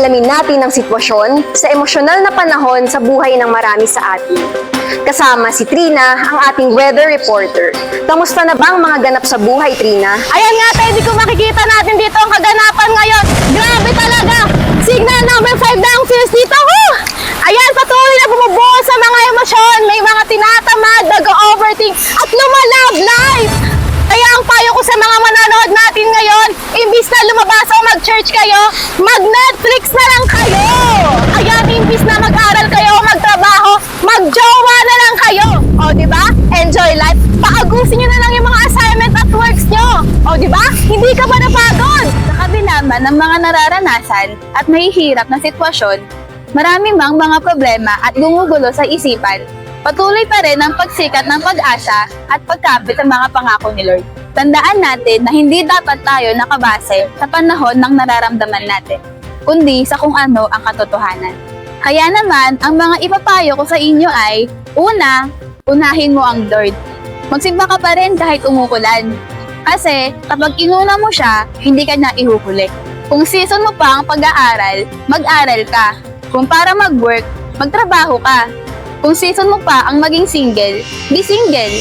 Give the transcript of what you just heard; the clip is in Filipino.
alamin natin ang sitwasyon sa emosyonal na panahon sa buhay ng marami sa atin. Kasama si Trina, ang ating weather reporter. Kamusta na bang mga ganap sa buhay, Trina? Ayan nga tayo, di ko makikita natin dito ang kaganapan ngayon. Grabe talaga! Signal number 5 na ang feels dito. Ayan, patuloy na bumubuo sa mga emosyon. May mga tinatamad, nag-overthink, at lumalab-life. Kaya ang payo ko sa mga manonood natin ngayon, imbis na lumabas o mag-church kayo, mag-Netflix na lang kayo. Ayan, imbis na mag-aral kayo o magtrabaho, mag-jowa na lang kayo. O, di ba? Enjoy life. Paagusin nyo na lang yung mga assignment at works nyo. O, di ba? Hindi ka ba napagod? Sa kabila man ng mga nararanasan at mahihirap na sitwasyon, marami mang mga problema at gumugulo sa isipan, patuloy pa rin ang pagsikat ng pag-asa at pagkapit sa mga pangako ni Lord. Tandaan natin na hindi dapat tayo nakabase sa panahon ng nararamdaman natin, kundi sa kung ano ang katotohanan. Kaya naman, ang mga ipapayo ko sa inyo ay, una, unahin mo ang Lord. Magsimba ka pa rin kahit umuulan. Kasi kapag inuna mo siya, hindi ka na ihuhuli. Kung season mo pa ang pag-aaral, mag-aral ka. Kung para mag-work, magtrabaho ka. Kung season mo pa ang maging single, be single.